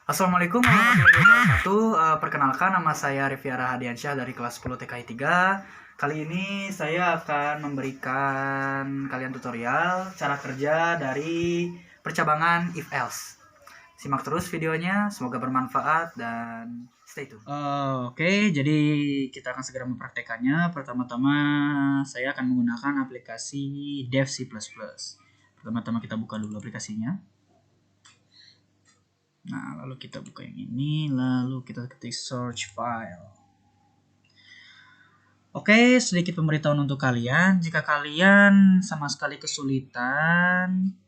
Assalamualaikum warahmatullahi wabarakatuh. Perkenalkan, nama saya Riviara Hadiansyah dari kelas 10 TKI 3. Kali ini saya akan memberikan kalian tutorial cara kerja dari percabangan if else. Simak terus videonya, semoga bermanfaat dan stay tune. Oke, jadi kita akan segera mempraktekannya. Pertama-tama saya akan menggunakan aplikasi Dev C++. Pertama-tama kita buka dulu aplikasinya. Nah, lalu kita buka yang ini, lalu kita ketik search file. Oke, sedikit pemberitahuan untuk kalian. Jika kalian sama sekali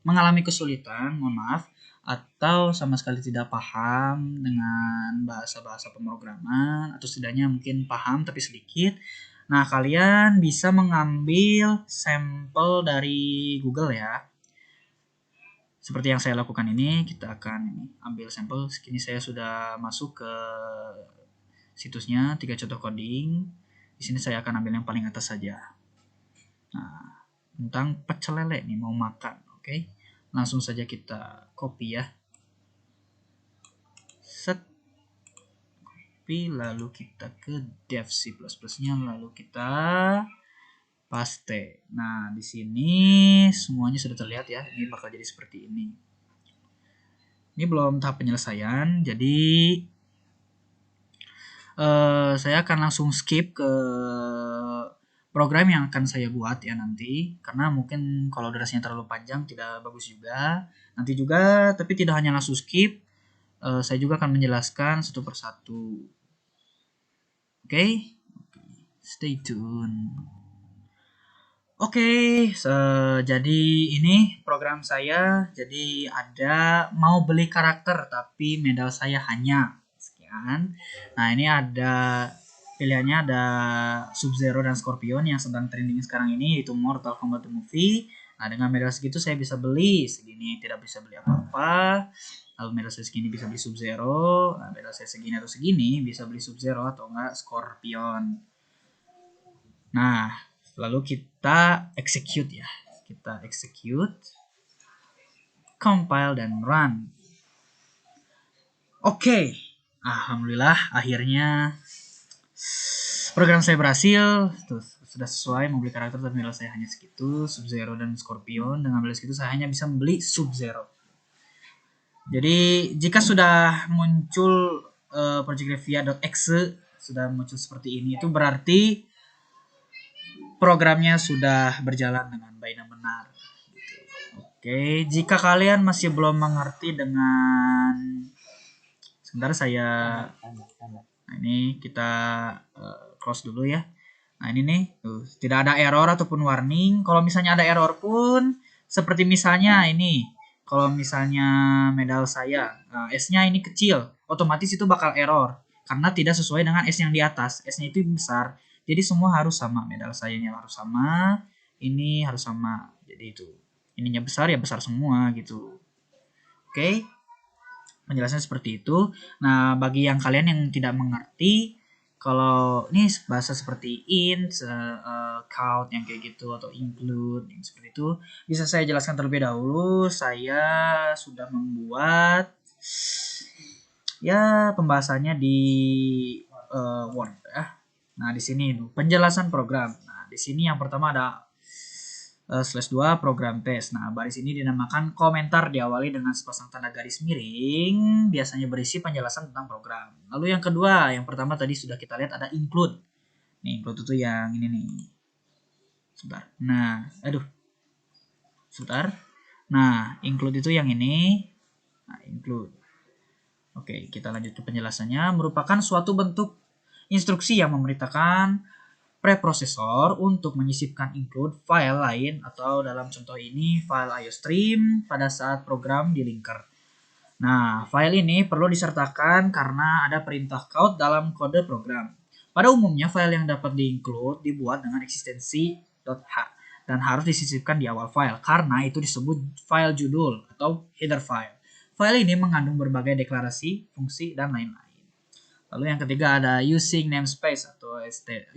mengalami kesulitan, mohon maaf, atau sama sekali tidak paham dengan bahasa-bahasa pemrograman, atau setidaknya mungkin paham tapi sedikit, nah kalian bisa mengambil sampel dari Google ya. Seperti yang saya lakukan ini, kita akan ambil sampel. Kini saya sudah masuk ke situsnya, 3 contoh coding. Di sini saya akan ambil yang paling atas saja. Nah, tentang pecel lele nih, mau makan, oke? Langsung saja kita copy ya. Set. Copy, lalu kita ke dev C++-nya, lalu kita paste. Nah, di sini semuanya sudah terlihat ya. Ini bakal jadi seperti ini. Ini belum tahap penyelesaian, jadi saya akan langsung skip ke program yang akan saya buat ya nanti, karena mungkin kalau durasinya terlalu panjang tidak bagus juga. Nanti juga, tapi tidak hanya langsung skip, saya juga akan menjelaskan satu persatu. Oke, stay tune. Oke, jadi ini program saya. Jadi ada mau beli karakter tapi medal saya hanya sekian. Nah, ini ada pilihannya, ada Sub-Zero dan Scorpion yang sedang trending sekarang ini, yaitu Mortal Kombat The Movie. Nah, dengan medal segitu saya bisa beli segini, tidak bisa beli apa-apa. Lalu medal saya segini bisa beli Sub-Zero, nah, medal saya segini atau segini bisa beli Sub-Zero atau enggak Scorpion. Nah, lalu kita execute ya. Kita execute, compile dan run. Oke. Alhamdulillah akhirnya program saya berhasil. Tuh, sudah sesuai membeli karakter tapi nilai saya hanya segitu. Sub-Zero dan Scorpion. Dengan beli segitu saya hanya bisa membeli Sub-Zero. Jadi jika sudah muncul projectrevia.exe sudah muncul seperti ini, itu berarti programnya sudah berjalan dengan baik dan benar. Oke, jika kalian masih belum mengerti dengan, sebentar saya, nah ini kita close dulu ya. Nah ini nih, tidak ada error ataupun warning. Kalau misalnya ada error pun, seperti misalnya ini, kalau misalnya medal saya, S-nya ini kecil, otomatis itu bakal error karena tidak sesuai dengan S yang di atas. S-nya itu besar. Jadi semua harus sama, medal sayanya harus sama, ini harus sama. Jadi itu, ininya besar ya besar semua gitu. Oke, penjelasannya seperti itu. Nah, bagi yang kalian yang tidak mengerti, kalau ini bahasa seperti int, count yang kayak gitu, atau include yang seperti itu, bisa saya jelaskan terlebih dahulu. Saya sudah membuat ya pembahasannya di Word ya. Nah, di sini penjelasan program. Nah, di sini yang pertama ada /2 program test. Nah, baris ini dinamakan komentar, diawali dengan sepasang tanda garis miring, biasanya berisi penjelasan tentang program. Lalu yang kedua, yang pertama tadi sudah kita lihat ada include. Nih, include itu yang ini nih. Sebentar. Nah, sebentar. Nah, include itu yang ini. Nah, include. Oke, kita lanjut ke penjelasannya. Merupakan suatu bentuk instruksi yang memerintahkan preprosesor untuk menyisipkan include file lain, atau dalam contoh ini file IOStream pada saat program di linker. Nah, file ini perlu disertakan karena ada perintah count dalam kode program. Pada umumnya file yang dapat di-include dibuat dengan eksistensi .h dan harus disisipkan di awal file karena itu disebut file judul atau header file. File ini mengandung berbagai deklarasi, fungsi, dan lain-lain. Lalu yang ketiga ada using namespace atau std,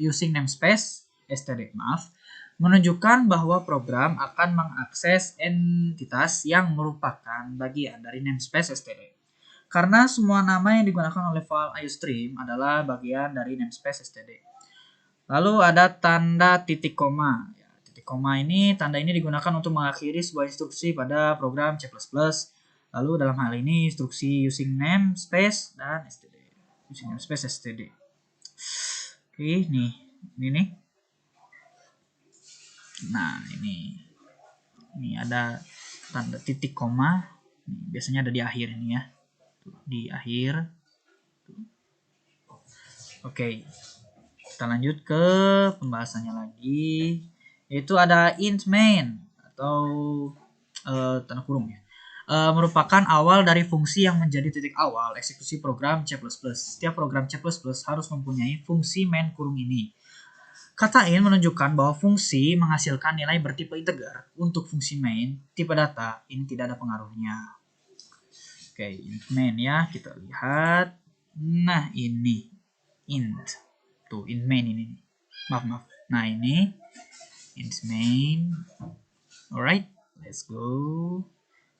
menunjukkan bahwa program akan mengakses entitas yang merupakan bagian dari namespace std. karena semua nama yang digunakan oleh file IOStream adalah bagian dari namespace std. Lalu ada tanda titik koma. Ya, titik koma ini, tanda ini digunakan untuk mengakhiri sebuah instruksi pada program C++. Lalu dalam hal ini instruksi using namespace dan std. Using namespace std. Oke, nih. Ini nih. Nah, ini ada tanda titik koma. Biasanya ada di akhir ini ya. Di akhir. Oke. Kita lanjut ke pembahasannya lagi. Yaitu ada int main atau tanda kurung ya. Merupakan awal dari fungsi yang menjadi titik awal eksekusi program C++. Setiap program C++ harus mempunyai fungsi main kurung ini. Kata in menunjukkan bahwa fungsi menghasilkan nilai bertipe integer. Untuk fungsi main, tipe data, ini tidak ada pengaruhnya. Oke, int main ya, kita lihat. Nah, ini int. Tuh, int main ini. Maaf. Nah, ini int main. Alright, let's go.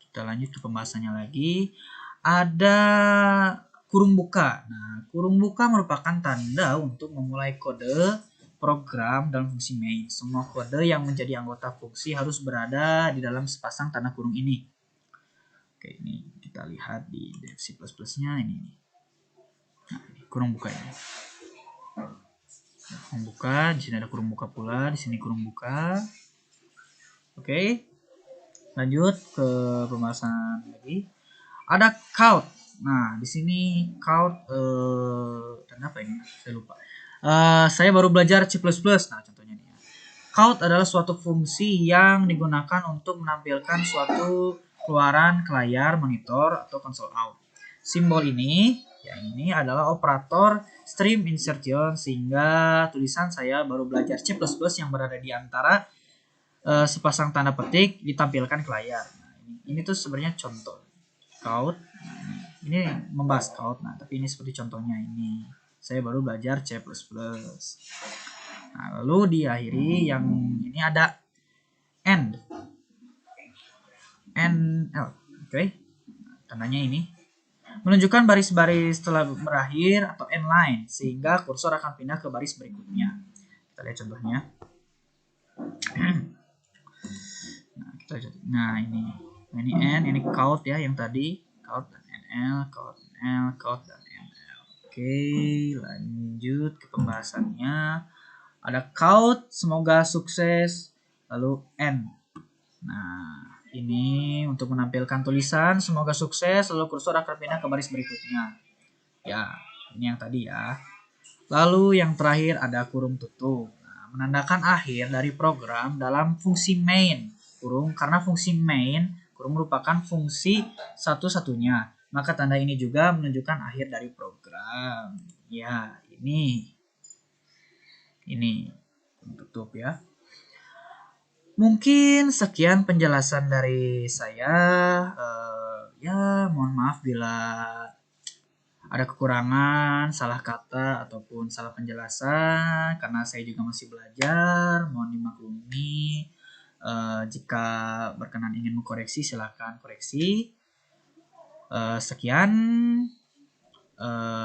Kita lanjut ke pembahasannya lagi. Ada kurung buka. Nah, kurung buka merupakan tanda untuk memulai kode program dalam fungsi main. Semua kode yang menjadi anggota fungsi harus berada di dalam sepasang tanda kurung ini. Oke, ini kita lihat di C++ nya ini. Nah, ini kurung buka ini. Kurung buka, di sini ada kurung buka pula, di sini kurung buka. Oke. Lanjut ke pembahasan lagi. Ada count. Nah, di sini count tanda apa ini? Saya lupa. Saya baru belajar C++. Nah, contohnya nih ya. Count adalah suatu fungsi yang digunakan untuk menampilkan suatu keluaran ke layar monitor atau konsol out. Simbol ini, yang ini adalah operator stream insertion sehingga tulisan saya baru belajar C++ yang berada di antara sepasang tanda petik ditampilkan ke layar. Nah, ini tuh sebenarnya contoh count. Ini membahas count. Nah, tapi ini seperti contohnya ini. Saya baru belajar C++. Nah, lalu diakhiri yang ini ada end. NL. Oke. Tandanya ini menunjukkan baris-baris telah berakhir atau end line sehingga kursor akan pindah ke baris berikutnya. Kita lihat contohnya. Nah, ini end, ini count ya yang tadi. Count dan NL, count dan NL. Oke, lanjut ke pembahasannya. Ada count, semoga sukses. Lalu N. Nah, ini untuk menampilkan tulisan, semoga sukses. Lalu kursor akan pindah ke baris berikutnya. Ya, ini yang tadi ya. Lalu yang terakhir ada kurung tutup. Nah, menandakan akhir dari program dalam fungsi main. Kurung, karena fungsi main, kurung merupakan fungsi satu-satunya. Maka tanda ini juga menunjukkan akhir dari program. Ya, ini tutup ya. Mungkin sekian penjelasan dari saya. Ya, mohon maaf bila ada kekurangan, salah kata ataupun salah penjelasan karena saya juga masih belajar. Mohon dimaklumi. Jika berkenan ingin mengkoreksi, silahkan koreksi. Sekian.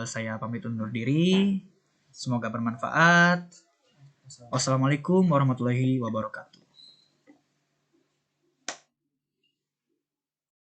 Saya pamit undur diri. Semoga bermanfaat. Wassalamualaikum warahmatullahi wabarakatuh.